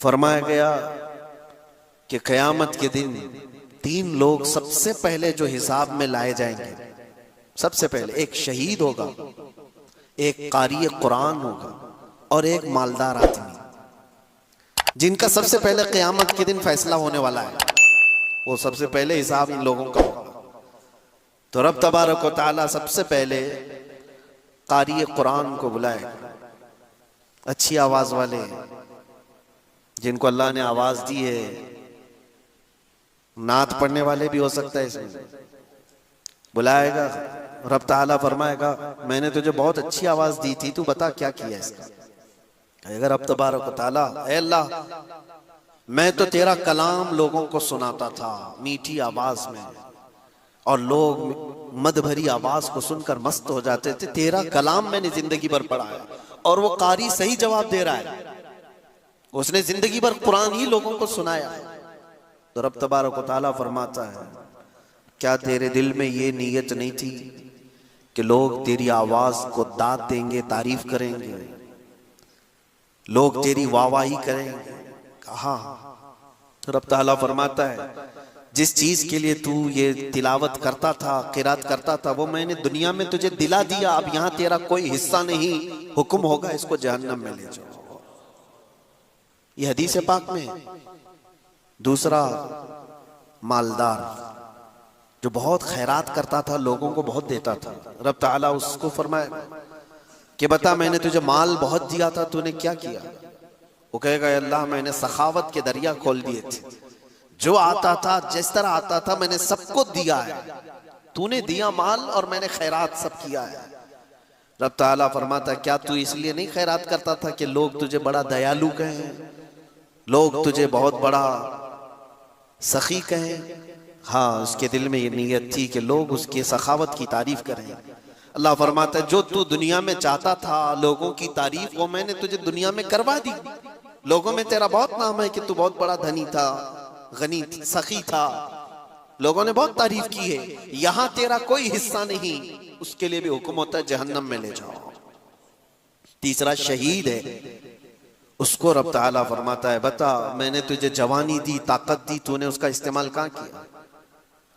फरमाया गया कि क़यामत के दिन 3 लोग सबसे पहले जो हिसाब में लाए जाएंगे, सबसे पहले एक शहीद होगा, एक कारी कुरान होगा और एक मालदार आदमी, जिनका सबसे पहले क़यामत के दिन फैसला होने वाला है। वो सबसे पहले हिसाब इन लोगों का होगा। तो रब तबारक व तआला सबसे पहले कारी कुरान को बुलाए, अच्छी आवाज वाले जिनको अल्लाह ने आवाज दी है, नात पढ़ने वाले भी हो सकता है, इसमें बुलाएगा। रब ताला फरमाएगा मैंने तुझे बहुत अच्छी आवाज दी थी, तू बता क्या किया इसका। कहेगा रब तबारक व तआला, ऐ अल्लाह मैं तो तेरा कलाम लोगों को सुनाता था मीठी आवाज में, और लोग मद भरी आवाज को सुनकर मस्त हो जाते थे। तेरा कलाम मैंने जिंदगी भर पढ़ा है। और वो कारी सही जवाब दे रहा है, उसने जिंदगी भर कुरान ही लोगों को सुनाया। तो रब तबारक व तआला फरमाता है क्या तेरे दिल में ये नीयत नहीं थी कि लोग तेरी आवाज को दाद देंगे, तारीफ करेंगे, लोग तेरी वाहवाही करेंगे? कहा। रब ताला फरमाता है जिस चीज के लिए तू ये तिलावत करता था, किरात करता था, वो मैंने दुनिया में तुझे दिला दिया। अब यहां तेरा कोई हिस्सा नहीं, हुक्म होगा इसको जहन्नम में ले जाओ। ये हदीस पाक में। दूसरा मालदार जो बहुत खैरात करता था, लोगों को बहुत देता था, रब ताला उसको फरमाया कि बता मैंने तुझे माल बहुत दिया था, तूने क्या किया? वो कहेगा अल्लाह मैंने सखावत के दरिया खोल दिए थे, जो आता था जिस तरह आता था मैंने सबको दिया है। तूने दिया माल और मैंने खैरात सब किया है। रब ताला फरमाता क्या तू इसलिए नहीं खैरात करता था कि लोग तुझे बड़ा दयालु कहें, लोग तुझे बहुत बड़ा सखी कहें? हाँ, उसके दिल में ये नीयत थी कि लोग उसके सखावत की तारीफ करें। अल्लाह फरमाता है जो तू दुनिया में चाहता था लोगों की तारीफ, वो मैंने तुझे दुनिया में करवा दी। लोगों में तेरा बहुत नाम है कि तू बहुत बड़ा धनी था, गनी, सखी था, लोगों ने बहुत तारीफ की है। यहां तेरा कोई हिस्सा नहीं, उसके लिए भी हुक्म होता है जहन्नम में ले जाओ। तीसरा शहीद है, उसको रब ताला फरमाता है बता मैंने तुझे जवानी दी, ताकत दी, तूने उसका इस्तेमाल कहां किया?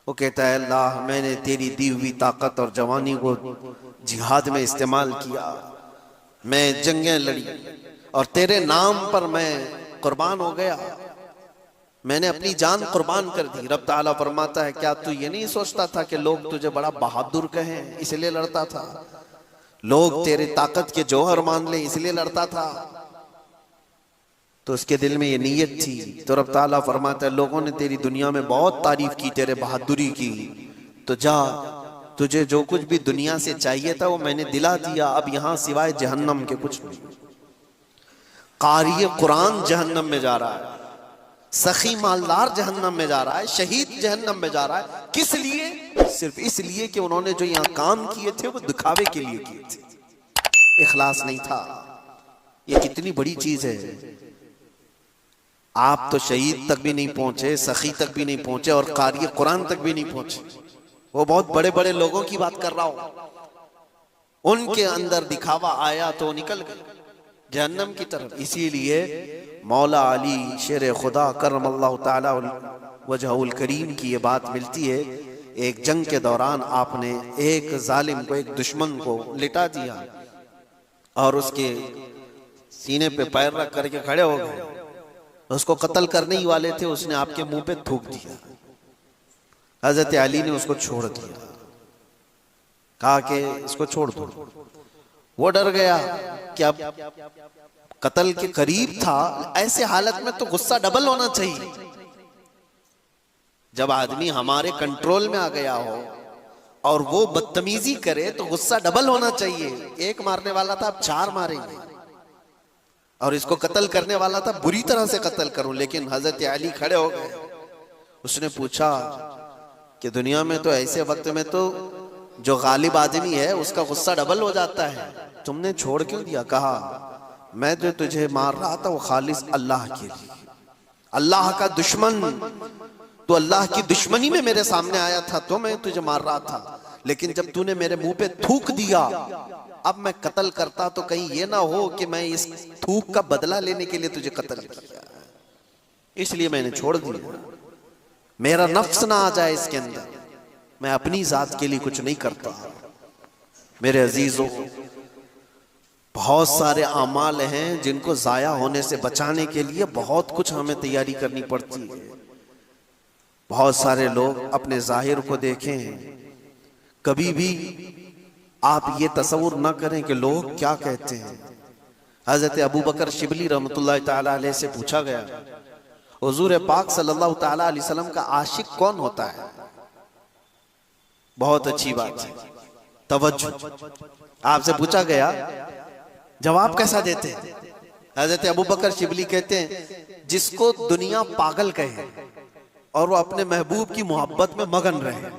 वो कहता है अल्लाह मैंने तेरी दी हुई ताकत और जवानी को जिहाद में इस्तेमाल किया, मैं जंगें लड़ी और तेरे नाम पर मैं कुर्बान हो गया, मैंने अपनी जान कुर्बान कर दी। रब ताला फरमाता है क्या तू ये नहीं सोचता था कि लोग तुझे बड़ा बहादुर कहें इसलिए लड़ता था, लोग तेरे ताकत के जौहर मान ले इसलिए लड़ता था? तो उसके दिल में ये नीयत थी। तो रब ताला फरमाता है लोगों ने तेरी दुनिया में बहुत तारीफ की, तेरे बहादुरी की, तो जा तुझे जो कुछ भी दुनिया से चाहिए था वो मैंने दिला दिया, अब यहां सिवाय जहन्नम के कुछ नहीं। कारी कुरान जहन्नम में जा रहा है, सखी मालदार जहन्नम में जा रहा है, शहीद जहन्नम में जा रहा है। किस लिए? सिर्फ इसलिए कि उन्होंने जो यहां काम किए थे वो दिखावे के लिए किए थे, इखलास नहीं था। ये कितनी बड़ी चीज है। आप तो शहीद तक भी नहीं पहुंचे, सखी तक भी नहीं पहुंचे और कारी कुरान तक भी नहीं पहुंचे। वो बहुत बड़े बड़े लोगों की बात कर रहा हूं, उनके अंदर दिखावा आया तो निकल गए जहन्नम की तरफ। इसीलिए मौला अली शेर खुदा करमल्लाहु ताला वजहुल करीम की ये बात मिलती है। एक जंग के दौरान आपने एक जालिम को, एक दुश्मन को लिटा दिया और उसके सीने पे पैर रख करके खड़े हो गए। उसको कत्ल करने ही वाले थे, उसने आपके मुंह पे थूक दिया। हजरत अली ने उसको छोड़ दिया, कहा कि इसको छोड़ दो। वो डर गया कि अब कत्ल के करीब था। ऐसे हालत में तो गुस्सा डबल होना चाहिए। जब आदमी हमारे कंट्रोल में आ गया हो और वो बदतमीजी करे तो गुस्सा डबल होना चाहिए। एक मारने वाला था, अब 4 मारेंगे, और इसको कत्ल करने वाला था बुरी तरह से कत्ल करूं। लेकिन हजरत अली खड़े हो गए। उसने पूछा कि दुनिया में तो ऐसे वक्त में तो जो गालिब आदमी है उसका गुस्सा डबल हो जाता है, तुमने छोड़ क्यों दिया? कहा मैं जो तुझे मार रहा था वो खालिस अल्लाह के लिए, अल्लाह का दुश्मन, तो अल्लाह की दुश्मनी में मेरे सामने आया था तो मैं तुझे मार रहा था। लेकिन जब तूने मेरे मुंह पे थूक दिया, अब मैं कत्ल करता तो कहीं ये ना हो कि मैं इस थूक का बदला लेने के लिए तुझे कत्ल किया। इसलिए मैंने छोड़ दिया। मेरा नफ्स ना आ जाए इसके अंदर, मैं अपनी जात के लिए कुछ नहीं करता। मेरे अजीजों, बहुत सारे अमाल हैं जिनको जाया होने से बचाने के लिए बहुत कुछ हमें तैयारी करनी पड़ती है। बहुत सारे लोग अपने जाहिर को देखें, कभी भी आप ये तसव्वुर ना करें कि लोग क्या कहते हैं। हजरत अबू बकर शिबली रहमतुल्लाह ताला अलैह से पूछा गया, हुजूर पाक सल्लल्लाहु ताला अलैहि वसल्लम का आशिक कौन होता है? बहुत अच्छी बात है, तवज्जो। आपसे पूछा गया, जवाब कैसा देते हैं? हजरत अबू बकर शिबली कहते हैं, जिसको दुनिया पागल कहे और वो अपने महबूब की मोहब्बत में मगन रहे।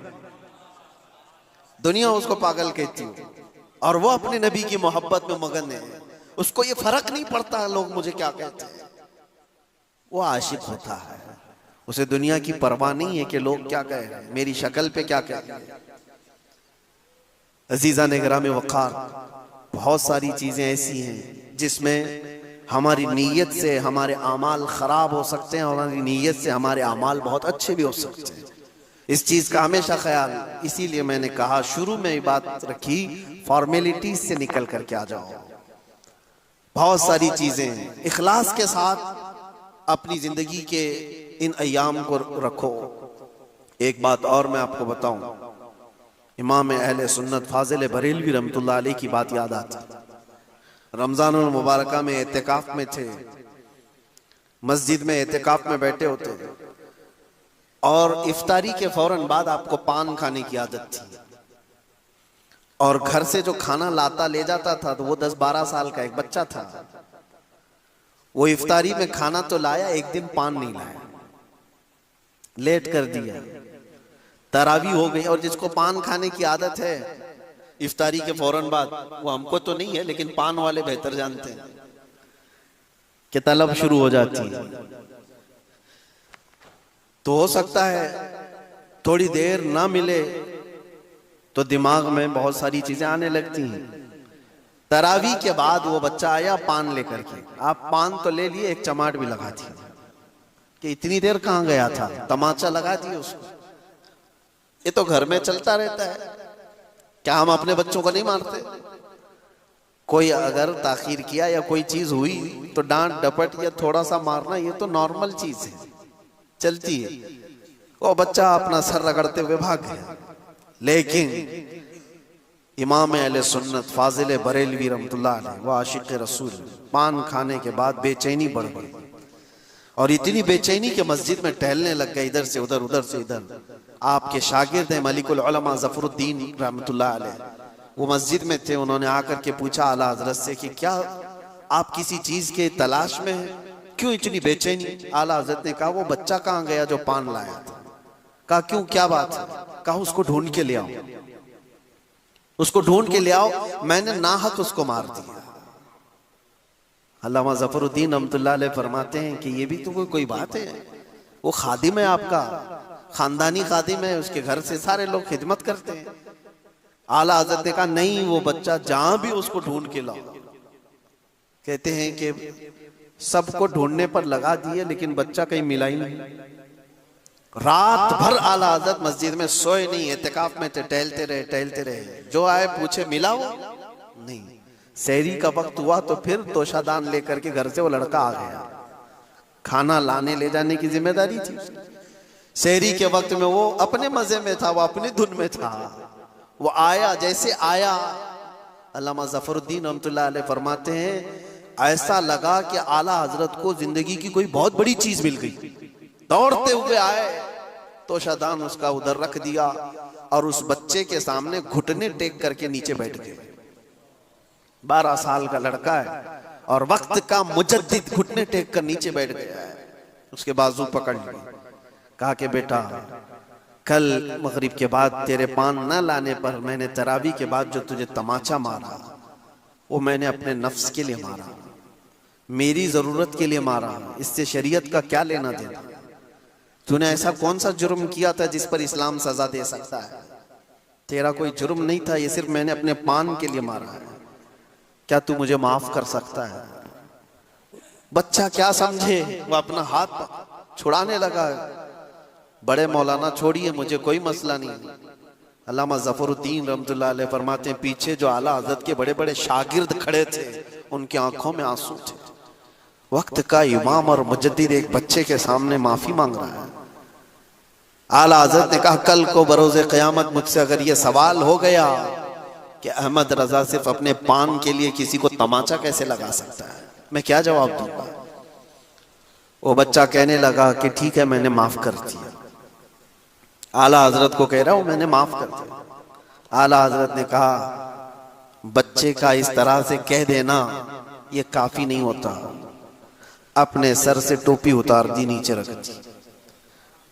दुनिया उसको पागल कहती हो और वो अपने नबी की मोहब्बत में मगन है, उसको ये फर्क नहीं पड़ता लोग मुझे क्या कहते हैं। वो आशिक होता है, उसे दुनिया की परवाह नहीं है कि लोग क्या कह रहे हैं, मेरी शक्ल पे क्या कह रहे हैं। अजीजा ने गिरामे वक़ार, बहुत सारी चीजें ऐसी हैं जिसमें हमारी नीयत से हमारे आमाल खराब हो सकते हैं और हमारी नीयत से हमारे आमाल बहुत अच्छे भी हो सकते हैं। इस चीज का हमेशा ख्याल, इसीलिए मैंने कहा शुरू में ये बात रखी, फॉर्मेलिटीज से निकल करके आ जाओ। बहुत सारी चीजें इखलास के साथ अपनी जिंदगी के इन अय्याम को रखो। एक बात और मैं आपको बताऊं, इमाम अहले सुन्नत फाजिल बरेलवी रहमतुल्लाह अलैह की बात याद आती। रमजानुल मुबारका में एतिकाफ में थे, मस्जिद में एतिकाफ में बैठे होते और इफ्तारी के फौरन बाद आपको पान खाने की आदत थी, और घर से जो खाना लाता ले जाता था तो वो 10-12 साल का एक बच्चा था। वो इफ्तारी में खाना तो लाया, एक दिन पान नहीं लाया, लेट कर दिया, तरावी हो गई। और जिसको पान खाने की आदत है इफ्तारी के फौरन बाद, वो हमको तो नहीं है लेकिन पान वाले बेहतर जानते हैं कि तलब शुरू हो जाती है। तो हो सकता है थोड़ी देर ना मिले तो दिमाग में बहुत सारी चीजें आने लगती हैं। तरावी के बाद वो बच्चा आया पान लेकर के, आप पान तो ले लिए, एक चमाट भी लगा दी कि इतनी देर कहां गया था, तमाचा लगा दिए उसको। ये तो घर में चलता रहता है, क्या हम अपने बच्चों को नहीं मारते? कोई अगर ताखीर किया या कोई चीज हुई तो डांट डपट या थोड़ा सा मारना, ये तो नॉर्मल चीज है, चलती है। वो बच्चा अपना सर रगड़ते हुए भाग गया। लेकिन इमाम अहले सुन्नत फाजिल बरेलवी रहमतुल्लाह अलैह, वो आशिक रसूल, पान खाने के बाद बेचैनी बढ़ गई और इतनी बेचैनी के मस्जिद में टहलने लग गए, इधर से उधर, उधर से इधर। आपके शागिर्द हैं मलिकुल उलमा ज़फरुद्दीन रहमतुल्लाह अलैह, वो मस्जिद में थे। उन्होंने आकर के पूछा आला हजरत से कि क्या आप किसी चीज के तलाश में हैं, क्यों इतनी बेचैनी? आला हजरत ने कहा वो बच्चा कहाँ गया जो पान लाया था। कहा क्यों, क्या बात है? कहा उसको ढूंढ के ले आओ, उसको ढूंढ के ले आओ, मैंने नाहक उसको मार दिया। अल्लामा ज़फरुद्दीन रहमतुल्लाह अलैह फरमाते हैं कि ये भी तो कोई बात है, वो खादिम है आपका, खानदानी खादिम है, उसके घर से सारे लोग खिदमत करते हैं। आला हज़रत ने कहा नहीं, वो बच्चा जहां भी उसको ढूंढ के लाओ। कहते हैं कि सबको ढूंढने पर लगा दिए लेकिन बच्चा कहीं मिला ही नहीं। रात भर आला हज़रत मस्जिद में सोए नहीं, एतिकाफ में थे, टहलते रहे टहलते रहे। जो आए पूछे मिला वो नहीं। सहरी का वक्त हुआ तो फिर तोशादान लेकर के घर से वो लड़का आ गया, खाना लाने ले जाने की जिम्मेदारी थी। सहरी के वक्त में वो अपने मजे में था, वो अपनी धुन में था। वो आया, जैसे आया अल्लामा ज़फरुद्दीन रहमतुल्लाह अलैह फरमाते हैं ऐसा लगा कि आला हजरत को जिंदगी की कोई बहुत बड़ी चीज मिल गई। दौड़ते हुए आए, तोशादान उसका उधर रख दिया और उस बच्चे के सामने घुटने टेक करके नीचे बैठ गए। 12 साल का लड़का है और वक्त का मुजद्दिद घुटने टेक कर नीचे बैठ गया है। उसके बाजू पकड़ लिए, कहा कि बेटा कल मगरिब के बाद तेरे पान न लाने पर मैंने तरावी के बाद जो तुझे तमाचा मारा वो मैंने अपने नफ्स के लिए मारा, मेरी जरूरत के लिए मारा, इससे शरीयत का क्या लेना देना? तूने ऐसा कौन सा जुर्म किया था जिस पर इस्लाम सजा दे सकता है? तेरा कोई जुर्म नहीं था, ये सिर्फ मैंने अपने पान के लिए मारा है, क्या तू मुझे माफ कर सकता है? बच्चा क्या समझे, वो अपना हाथ छुड़ाने लगा, बड़े मौलाना छोड़िए, मुझे कोई मसला नहीं। अल्लामा ज़फ़रुद्दीन रहमतुल्लाह अलैह फरमाते हैं, पीछे जो आला हज़रत के बड़े बड़े शागिर्द खड़े थे, उनकी आंखों में आंसू थे। वक्त का इमाम और मुजद्दिद एक बच्चे के सामने माफी मांग रहा है। आला हज़रत ने कहा, कल को बरोज़े क़यामत मुझसे अगर ये सवाल हो गया कि अहमद रजा सिर्फ अपने पान के लिए किसी को तमाचा कैसे लगा सकता है, मैं क्या जवाब दूंगा? वो बच्चा कहने लगा कि ठीक है, मैंने माफ कर दिया। आला हजरत को कह रहा हूं, मैंने माफ कर दिया। आला हजरत ने कहा, बच्चे का इस तरह से कह देना ये काफी नहीं होता। अपने सर से टोपी उतार दी, नीचे रख दी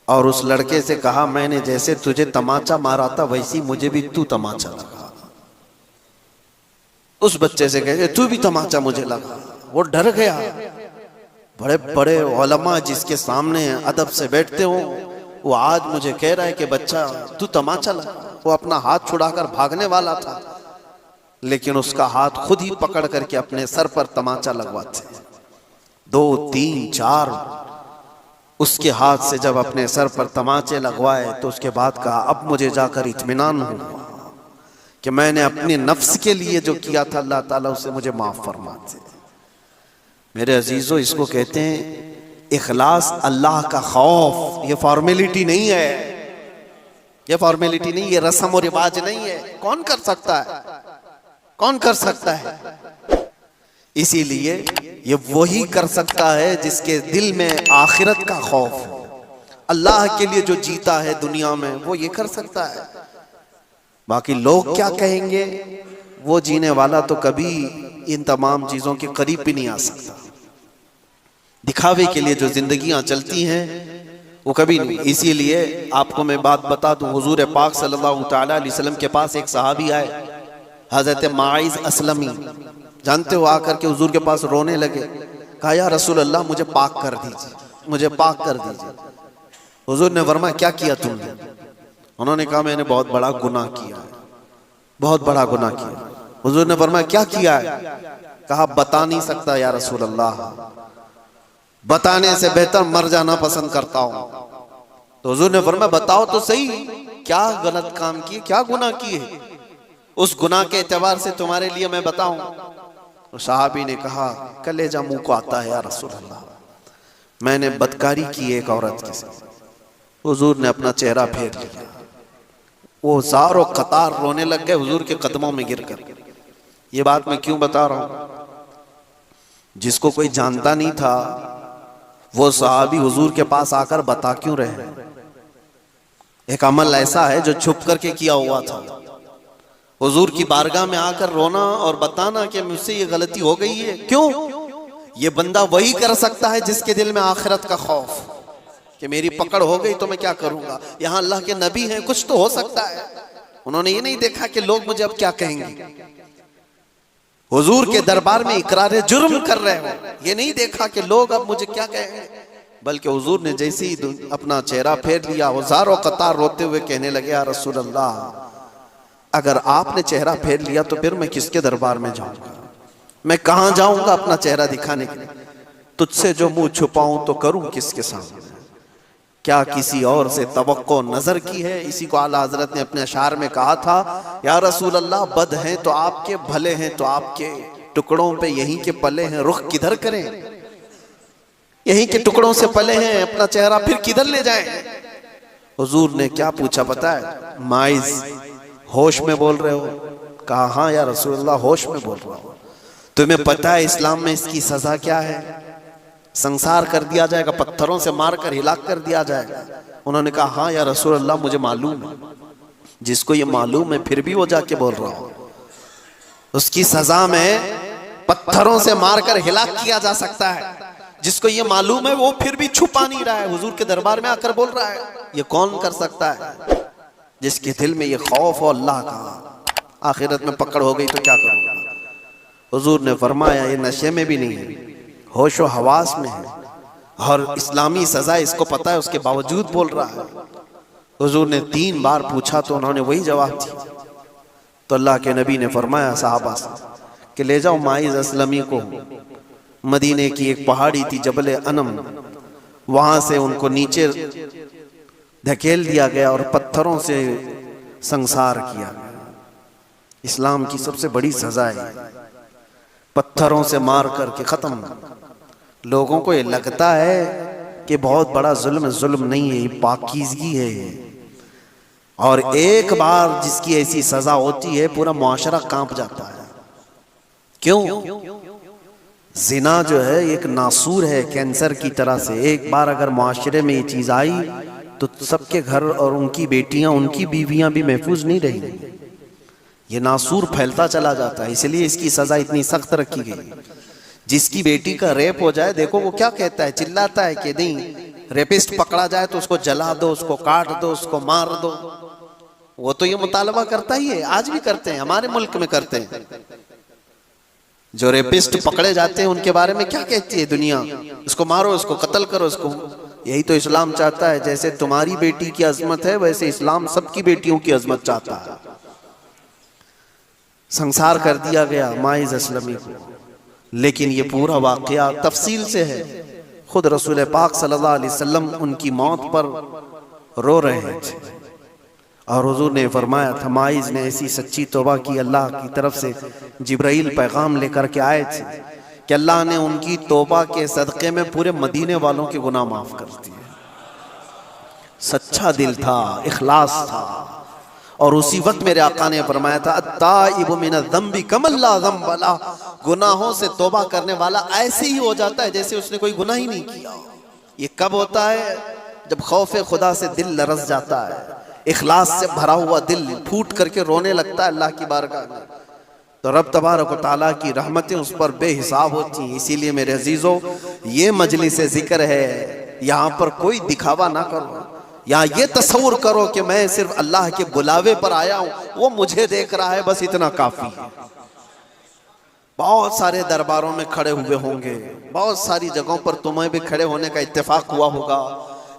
और उस लड़के से कहा, मैंने जैसे तुझे तमाचा मारा था वैसी मुझे भी तू तमाचा लगा। उस बच्चे से कहे, तू भी तमाचा मुझे लगा। वो डर गया। बड़े बड़े उलमा जिसके सामने अदब से बैठते हो, वो आज मुझे कह रहा है कि बच्चा तू तमाचा लगा। वो अपना हाथ छुड़ाकर भागने वाला था, लेकिन उसका हाथ खुद ही पकड़ करके अपने सर पर तमाचा लगवाते। 2, 3, 4 उसके हाथ से जब अपने सर पर तमाचे लगवाए तो उसके बाद कहा, अब मुझे जाकर इत्मीनान हुआ कि मैंने अपने नफ्स के लिए जो किया था अल्लाह ताला उसे मुझे माफ फरमाते। मेरे अजीजों, इसको कहते हैं इखलास, अल्लाह का खौफ। ये फॉर्मेलिटी नहीं है, ये फॉर्मेलिटी नहीं, ये रस्म और रिवाज नहीं है। कौन कर सकता है? कौन कर सकता है? इसीलिए ये वही कर सकता है जिसके दिल में आखिरत का खौफ है। अल्लाह के लिए जो जीता है दुनिया में, वो ये कर सकता है। बाकी लोग क्या कहेंगे, वो जीने वाला तो कभी इन तमाम चीजों के करीब भी नहीं आ सकता। दिखावे के लिए जो जिंदगियां चलती हैं वो कभी नहीं। इसीलिए आपको मैं बात बता दूं, हुजूर पाक सल्लल्लाहु तआला अलैहि वसल्लम के पास एक सहाबी आए, हजरत माइज असलमी, जानते हो, आकर के हुजूर के पास रोने लगे। कहा, या रसूल अल्लाह, मुझे पाक कर दीजिए, मुझे पाक कर दीजिए। हुजूर ने फरमाया, क्या किया तुमने? उन्होंने कहा, मैंने बहुत बड़ा गुनाह किया है, बहुत बड़ा गुनाह किया। हुजूर ने फरमाया, क्या किया है? कहा, बता नहीं सकता या रसूल अल्लाह, बताने से बेहतर मर जाना पसंद करता हूं। तो हुजूर ने फरमाया, बताओ तो सही, क्या गलत काम किए, क्या गुनाह किए? उस गुनाह के एतबार से तुम्हारे लिए मैं बताऊं। तो साहबी ने कहा, कलेजा मुंह को आता है या रसूल अल्लाह, मैंने बदकारी की एक औरत के साथ। हुजूर ने अपना चेहरा फेर लिया। वो सारों कतार रोने लग गए हुजूर के कदमों में गिरकर। ये बात मैं क्यों बता रहा हूं? जिसको कोई जानता नहीं था वो सहाबी हुजूर के पास आकर बता क्यों रहे? एक अमल ऐसा है जो छुप करके किया हुआ था। हुजूर की बारगाह में आकर रोना और बताना कि मुझसे ये गलती हो गई है। क्यों? ये बंदा वही कर सकता है जिसके दिल में आखिरत का खौफ, कि मेरी पकड़ हो गई तो मैं क्या करूंगा। यहाँ अल्लाह के नबी हैं, कुछ तो हो सकता है। उन्होंने ये नहीं देखा कि लोग मुझे अब क्या कहेंगे। हुजूर के दरबार में इकरार जुर्म कर रहे हो, ये नहीं देखा कि लोग अब मुझे क्या कहेंगे। बल्कि हुजूर ने जैसे ही अपना चेहरा फेर लिया, हजारों कतार रोते हुए कहने लगे, या रसूल अल्लाह, अगर आपने चेहरा फेर लिया तो फिर मैं किसके दरबार में जाऊंगा? मैं कहां जाऊंगा अपना चेहरा दिखाने के लिए? तुझसे जो मुंह छुपाऊं तो करूं किसके सामने? क्या किसी और से तवक्को नजर की है? इसी को आला हजरत ने अपने अशार में कहा था, या रसूल अल्लाह, बद हैं तो आपके, भले हैं तो आपके, टुकड़ों पे यहीं के पले हैं, रुख किधर करें? यहीं के टुकड़ों से पले हैं, अपना चेहरा फिर किधर ले जाएं? हुजूर ने क्या पूछा पता है? माइज, होश में बोल रहे हो? कहा, हाँ या रसूल अल्लाह, होश में बोल रहा हूं। तुम्हें पता है इस्लाम में इसकी सजा क्या है? संसार कर दिया जाएगा, पत्थरों से मारकर हिलाक कर दिया जाएगा। उन्होंने कहा, हाँ या रसूल अल्लाह, मुझे मालूम है। जिसको ये मालूम है फिर भी वो जाके बोल रहा हो, उसकी सजा में पत्थरों से मारकर हिलाक किया जा सकता है। जिसको ये मालूम है वो फिर भी छुपा नहीं रहा है, हुजूर के दरबार में आकर बोल रहा है। ये कौन कर सकता है? जिसके दिल में ये खौफ हो अल्लाह का, आखिरत में पकड़ हो गई तो क्या करूंगा? हुजूर ने फरमाया, ये नशे में भी नहीं है, होश व हवास में है, और इस्लामी सजा इसको पता है, उसके बावजूद बोल रहा है। हुजूर ने 3 बार पूछा तो उन्होंने वही जवाब दिया। तो अल्लाह के नबी ने फरमाया सहाबा से कि ले जाओ माइज असलमी को। मदीने की एक पहाड़ी थी, जबल अनम, वहां से उनको नीचे धकेल दिया गया और पत्थरों से संसार किया गया। इस्लाम की सबसे बड़ी सजा है, पत्थरों से मार करके खत्म। लोगों को ये लगता है कि बहुत बड़ा जुल्म, जुल्म नहीं है, ये पाकीज़गी है। और एक बार जिसकी ऐसी सजा होती है पूरा मुआशरा कांप जाता है। क्यों? जिना जो है एक नासूर है, कैंसर की तरह से। एक बार अगर मुआशरे में ये चीज आई तो सबके घर और उनकी बेटियां, उनकी बीवियां भी महफूज नहीं रहेंगी। ये नासूर फैलता चला जाता है, इसलिए इसकी सजा इतनी सख्त रखी गई। जिसकी बेटी का रेप हो जाए, देखो वो क्या कहता है, चिल्लाता है कि नहीं, रेपिस्ट पकड़ा जाए तो उसको जला दो, उसको काट दो, उसको मार दो। वो तो ये मुतालबा करता ही है, आज भी करते हैं, हमारे मुल्क में करते हैं। जो रेपिस्ट पकड़े जाते हैं उनके बारे में क्या कहती है दुनिया, इसको मारो, इसको कत्ल करो, इसको। यही तो इस्लाम चाहता है, जैसे तुम्हारी बेटी की अजमत है वैसे इस्लाम सबकी बेटियों की अजमत चाहता है। संसार कर दिया गया माइज असलमी को, लेकिन ये पूरा वाकया तफसील से है। खुद रसूल पाक सल्लल्लाहु अलैहि वसल्लम उनकी मौत पर रो रहे थे और हुजूर ने फरमाया था, माइज ने ऐसी सच्ची तौबा की, अल्लाह की तरफ से जिब्राइल पैगाम लेकर के आए थे कि अल्लाह ने उनकी तौबा के सदक़े में पूरे मदीने वालों के गुनाह माफ कर दिए। सच्चा दिल था, इखलास था। और उसी वक्त मेरे आका ने फरमाया था, अत्ताइबु मिनज़्ज़ंबि कमल्ला ज़ंब लह, गुनाहों से तौबा करने वाला ऐसे ही हो जाता है जैसे उसने कोई गुनाह ही नहीं किया। ये कब होता है? जब खौफ खुदा से दिल लरस जाता है, इखलास से भरा हुआ दिल फूट करके रोने लगता है अल्लाह की बारगाह में, तो रब तबारक व तआला की रहमतें उस पर बेहिसाब होती हैं। इसीलिए मेरे अजीजों, ये मजलिस जिक्र है, यहाँ पर कोई दिखावा ना करो। यहाँ ये तस्वुर करो कि मैं सिर्फ अल्लाह के बुलावे पर आया हूँ, वो मुझे देख रहा है, बस इतना काफी है। बहुत सारे दरबारों में खड़े हुए होंगे, बहुत सारी जगहों पर तुम्हें भी खड़े होने का इत्तेफाक हुआ होगा,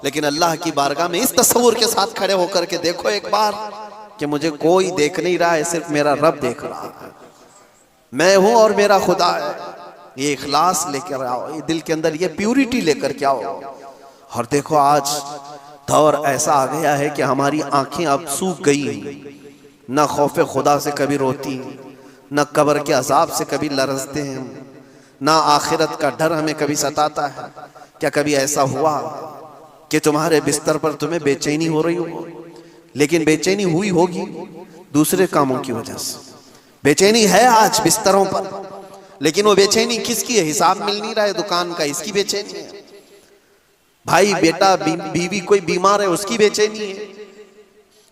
लेकिन अल्लाह की बारगाह में इस तस्वुर के साथ खड़े होकर के देखो एक बार कि मुझे कोई देख नहीं रहा है, सिर्फ मेरा रब देख रहा है। मैं हूं और मेरा खुदा है। ये इखलास लेकर आओ, ये दिल के अंदर ये प्यूरिटी लेकर के आओ। और देखो आज दौर ऐसा आ गया है कि हमारी आंखें अब सूख गई हैं। न खौफ खुदा से कभी रोती, न कब्र के अजाब से कभी लरजते हैं, न आखिरत का डर हमें कभी सताता है। क्या कभी ऐसा हुआ कि तुम्हारे बिस्तर पर तुम्हें बेचैनी हो रही हो? लेकिन बेचैनी हुई होगी दूसरे कामों की वजह से। बेचैनी है आज बिस्तरों पर, लेकिन वो बेचैनी किसकी है? हिसाब मिल नहीं रहा है दुकान का, इसकी बेचैनी है। भाई बेटा बीवी कोई बीमार है, उसकी बेचैनी है।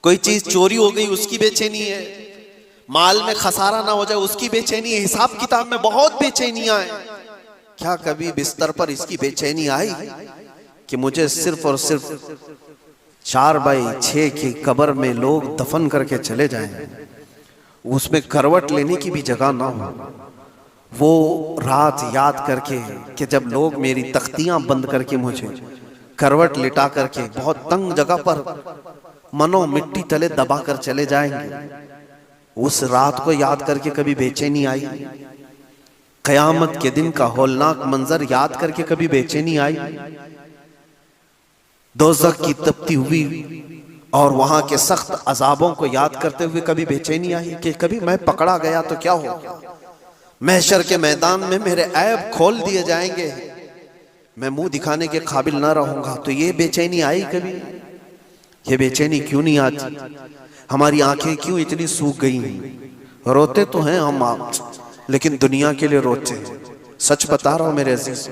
कोई चीज चोरी हो गई, उसकी बेचैनी है। माल में खसारा ना हो जाए, उसकी बेचैनी है। हिसाब किताब में बहुत बेचैनियां हैं। क्या कभी बिस्तर पर इसकी बेचैनी आई कि मुझे सिर्फ और सिर्फ 4x6 की कब्र में लोग दफन करके चले जाएं, उसमें करवट लेने की भी जगह ना हो? वो रात याद करके कि जब लोग मेरी तख्तियां बंद करके मुझे करवट लिटा करके बहुत तंग जगह पर मनो मिट्टी तले दबा कर चले जाएंगे, उस रात को याद करके कभी बेचैनी आई? कयामत के दिन का होलनाक मंजर याद करके कभी बेचैनी आई? दोज़ख की तपती हुई और वहां के सख्त अजाबों को याद करते हुए कभी बेचैनी आई कि कभी मैं पकड़ा गया तो क्या होगा? महशर के मैदान में मेरे ऐब खोल दिए जाएंगे, मैं मुंह दिखाने के काबिल ना रहूंगा। तो ये बेचैनी आई कभी? ये बेचैनी क्यों नहीं आती? हमारी आंखें क्यों इतनी सूख गई हैं? रोते तो हैं हम आप, लेकिन दुनिया के लिए रोते हैं। सच बता रहा हूं मेरे अजीज,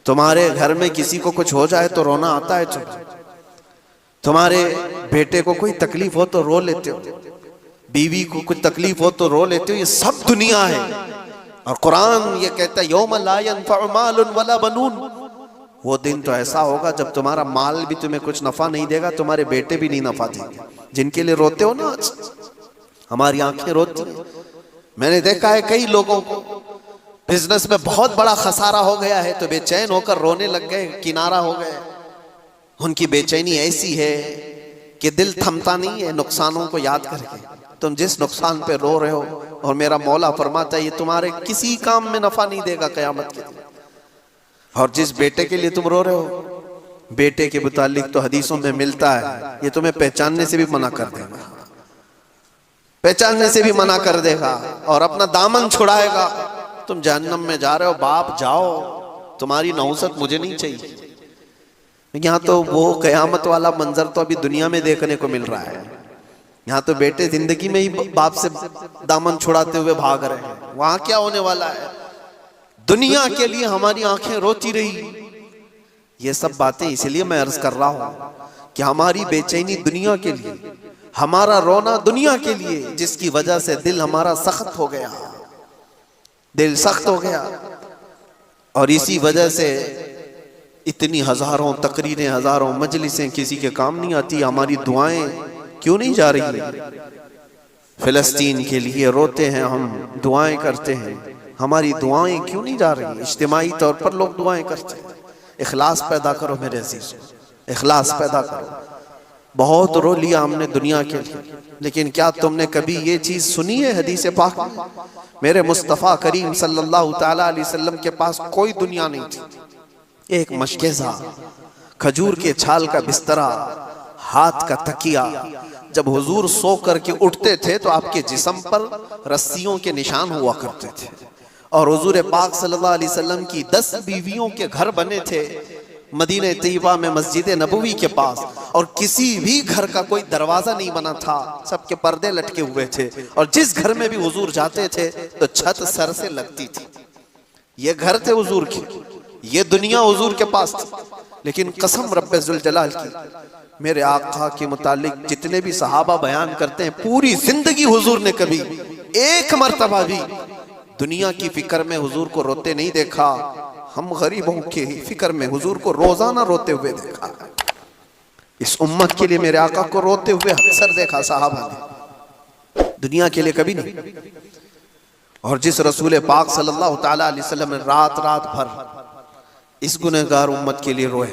तुम्हारे घर में किसी को कुछ हो जाए तो रोना आता है तुम्हारे बेटे को कोई तकलीफ हो तो रो लेते हो, बीवी को कुछ तकलीफ हो तो रो लेते हो। ये सब दुनिया है। और कुरान ये कहता है, यौम ला यनफ़उ मालुन वला बनून, वो दिन तो ऐसा होगा जब तुम्हारा माल भी तुम्हें कुछ नफा नहीं देगा, तुम्हारे बेटे भी नहीं नफा देंगे। जिनके लिए रोते हो ना आज, हमारी आंखें रोती हैं। मैंने देखा है कई लोगों को बिजनेस में बहुत बड़ा खसारा हो गया है तो बेचैन होकर रोने लग गए, किनारा हो गए। उनकी बेचैनी ऐसी है कि दिल थमता नहीं है नुकसानों को याद करके। तुम जिस नुकसान पे रो रहे हो, और मेरा मौला फरमाता है ये तुम्हारे किसी काम में नफा नहीं देगा कयामत के दिन। और जिस बेटे के लिए तुम रो रहे हो, बेटे के मुतालिक तो हदीसों में मिलता है, ये तुम्हें पहचानने से भी मना कर देगा, पहचानने से भी मना कर देगा और अपना दामन छुड़ाएगा। तुम जहन्नम में जा रहे हो, बाप जाओ, तुम्हारी नहुसत मुझे नहीं चाहिए। यहाँ तो वो कयामत वाला मंजर तो अभी दुनिया में देखने को मिल रहा है। यहाँ तो बेटे जिंदगी में ही बाप से दामन छुड़ाते हुए भाग रहे हैं। वहां क्या होने वाला है? दुनिया के लिए हमारी आंखें रोती रही। ये सब बातें इसलिए मैं अर्ज कर रहा हूं कि हमारी बेचैनी दुनिया के लिए, हमारा रोना दुनिया के लिए, जिसकी वजह से दिल हमारा सख्त हो गया, दिल सख्त हो गया। और इसी वजह से इतनी हजारों तकरीरें, हजारों मजलिसें किसी के काम नहीं आती। हमारी दुआएं क्यों नहीं जा रही? फिलिस्तीन के लिए रोते हैं हम, दुआएं करते हैं, हमारी दुआएं क्यों नहीं जा रही? इज्तिमाई तौर पर लोग दुआएं करते हैं। इखलास पैदा करो मेरे अजीजों, इखलास पैदा करो। बहुत रो लिया हमने दुनिया के लिए, लेकिन क्या तुमने कभी ये चीज सुनी है हदीस पाक में? मेरे मुस्तफ़ा करीम सल्लल्लाहु ताला अलैहि वसल्लम के पास कोई दुनिया नहीं थी। एक मशकेज़ा, खजूर के छाल का बिस्तरा, हाथ का तकिया। जब हुजूर सो करके उठते थे तो आपके जिस्म पर रस्सियों के निशान हुआ करते थे। और हुजूर पाक सल्लल्लाहु अलैहि वसल्लम की 10 बीवियों के घर बने थे मदीने तैयबा में, मस्जिद नबवी के पास। और किसी भी घर का कोई दरवाजा नहीं बना था, सबके पर्दे लटके हुए थे। और जिस घर में भी हुजूर जाते थे तो छत सर से लगती थी। ये घर थे हुजूर के, ये दुनिया हुजूर के पास थी। लेकिन कसम रब्बे जुल जलाल की, मेरे आका के मुतालिक जितने भी सहाबा बयान करते हैं, पूरी जिंदगी हुजूर ने कभी एक मर्तबा भी दुनिया की फिक्र में हुजूर को रोते नहीं देखा। हम गरीबों के फिक्र में हुजूर को रोजाना रोते हुए देखा। इस उम्मत के लिए मेरे आका को रोते हुए अक्सर देखा साहबा ने, दुनिया के लिए कभी नहीं। और जिस रसूल पाक सल्लल्लाहु ताला अलैहि वसल्लम ने रात रात भर इस गुनहगार उम्मत के लिए रोए,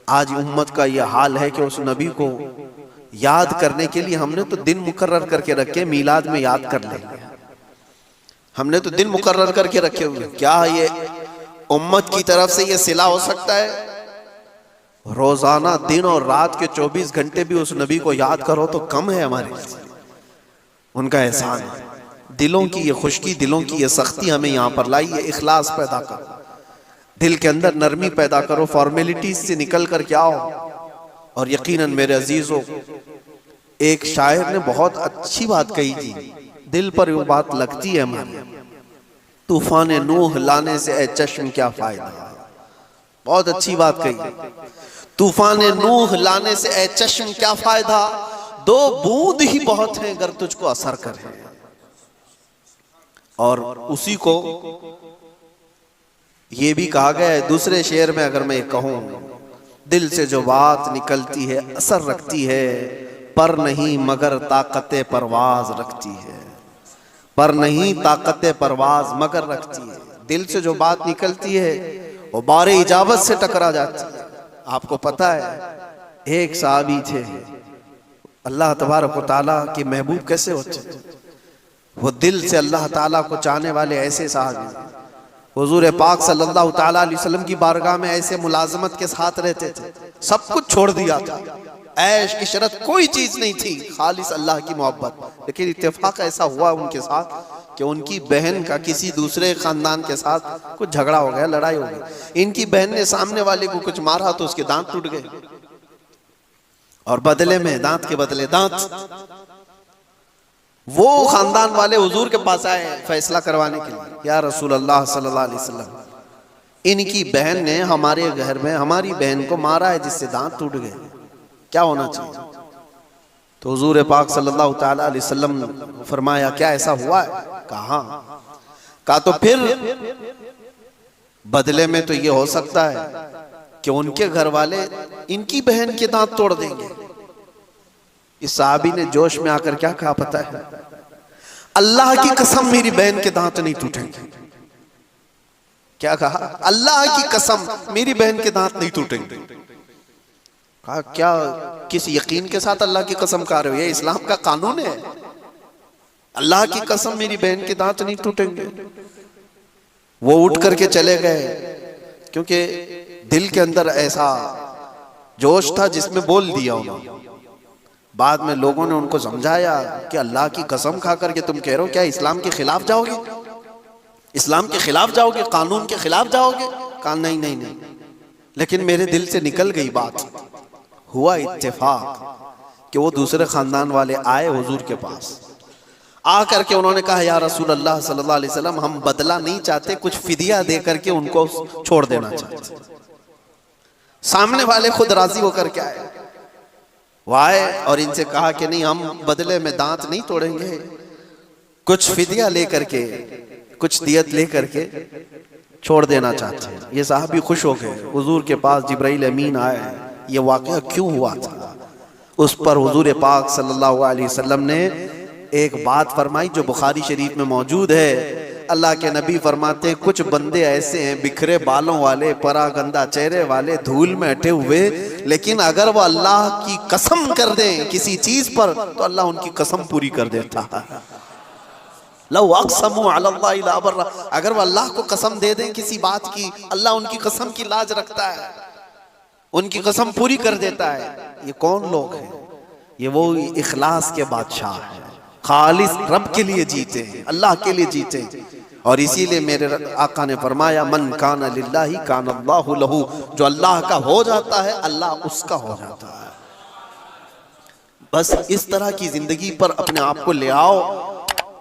आज उम्मत का यह हाल है कि उस नबी को याद करने के लिए हमने तो दिन मुकर्रर करके रखे, मीलाद में याद कर लेंगे, हमने तो दिन मुकर्रर करके रखे हुए। क्या ये उम्मत की तरफ से ये सिला हो सकता है? रोजाना दिन और रात के 24 घंटे भी उस नबी को याद करो तो कम है हमारे लिए। उनका एहसान है। दिलों की ये खुश्की, दिलों की ये सख्ती हमें यहाँ पर लाई है। इखलास पैदा करो, दिल के अंदर नरमी पैदा करो, फॉर्मेलिटीज से निकल कर क्या हो। और यकीनन मेरे अजीजों, एक शायर ने बहुत अच्छी बात कही थी, दिल पर वो बात लगती है हमारे। तूफान नूह लाने से ए चश्म क्या फायदा। बहुत अच्छी बात कही। तूफान नूह लाने से ए चश्म क्या फायदा, 2 बूंद ही बहुत है अगर तुझको असर करे। और उसी को ये भी कहा गया है दूसरे शेर में, अगर मैं कहूं, दिल से जो बात निकलती है असर रखती है, पर नहीं मगर ताकते परवाज रखती है, पर नहीं ताकते परवाज मगर रखती है। दिल से जो बात निकलती है वो बारे इजाबत से टकरा जाती है। आपको पता है एक साहबी थे, अल्लाह तबारक व तआला के महबूब कैसे होते, वो दिल से अल्लाह ताला को चाहने वाले ऐसे साहबी हुजूर पाक सल्लल्लाहु ताला अलैहि वसल्लम की बारगाह में ऐसे मुलाजमत के साथ रहते थे। सब कुछ छोड़ दिया था, ऐश इशरत कोई चीज नहीं थी, खालिस अल्लाह की मोहब्बत। लेकिन इत्तेफाक ऐसा हुआ उनके साथ कि उनकी बहन का किसी दूसरे खानदान के साथ कुछ झगड़ा हो गया, लड़ाई हो गई। इनकी बहन ने सामने वाले को कुछ मारा तो उसके दांत टूट गए, और बदले में दांत के बदले दांत। वो खानदान वाले हुजूर के पास आए फैसला करवाने के लिए, या रसूल अल्लाह सल्लल्लाहु अलैहि वसल्लम, इनकी बहन ने हमारे घर में हमारी बहन को मारा है जिससे दांत टूट गए, क्या होना चाहिए? तो हुजूर पाक सल्लल्लाहु ताला अलैहि वसल्लम फरमाया, क्या ऐसा हुआ है? कहा तो फिर बदले में तो ये हो सकता है कि उनके घर वाले इनकी बहन के दांत तोड़ देंगे। इस साहबी ने जोश में आकर क्या कहा पता है? अल्लाह की कसम मेरी बहन के दांत नहीं टूटेंगे। क्या कहा? अल्लाह की कसम मेरी बहन के दांत नहीं टूटेंगे। कहा क्या किस यकीन के साथ अल्लाह की कसम खा रहे हो? ये इस्लाम का कानून है, अल्लाह की कसम मेरी बहन के दांत नहीं टूटेंगे। वो उठ करके चले गए, क्योंकि दिल के अंदर ऐसा जोश था जिसमें बोल दिया उन्होंने। बाद में लोगों ने उनको समझाया कि अल्लाह की कसम खा करके तुम कह रहे हो क्या इस्लाम के खिलाफ जाओगे, इस्लाम के खिलाफ जाओगे, कानून के खिलाफ जाओगे? कहा नहीं नहीं नहीं, लेकिन मेरे दिल से निकल गई बात। हुआ इत्तेफाक कि वो दूसरे खानदान वाले आए हुजूर के पास, आ करके उन्होंने कहा या रसूल अल्लाह सल्लल्लाहु अलैहि वसल्लम, हम बदला नहीं चाहते, कुछ फिदिया दे करके उनको छोड़ देना चाहते। सामने वाले खुद राजी होकर के आए, वो आए और इनसे कहा कि नहीं, हम बदले में दांत नहीं तोड़ेंगे, कुछ फिदिया लेकर के, कुछ दियत लेकर के छोड़ देना चाहते हैं। ये साहबी खुश हो गए, हुजूर के पास जिब्राइल अमीन आए, ये वाकया क्यों हुआ था। उस पर हुजूर पाक सल्लल्लाहु अलैहि वसल्लम ने एक बात फरमाई जो बुखारी शरीफ में मौजूद है। अल्लाह के नबी फरमाते हैं, कुछ बंदे ऐसे हैं बिखरे बालों वाले, परागंदा चेहरे वाले, धूल में अटे हुए, लेकिन अगर वो अल्लाह की कसम कर दें किसी चीज पर तो अल्लाह उनकी कसम पूरी कर देता है। लव अक़समू अलल्लाहि ला बर्रा, अगर वो अल्लाह को कसम दे दें किसी बात की, अल्लाह उनकी कसम की लाज रखता है, उनकी कसम पूरी कर देता है। ये कौन लोग हैं? ये वो इखलास के बादशाह हैं, खालिस रब के लिए जीते हैं, अल्लाह के लिए जीते हैं। और इसीलिए मेरे आका ने फरमाया, मन कान लिल्लाहि कान अल्लाहु लहू, जो अल्लाह का हो जाता है अल्लाह उसका हो जाता है। बस इस तरह की जिंदगी पर अपने आप को ले आओ,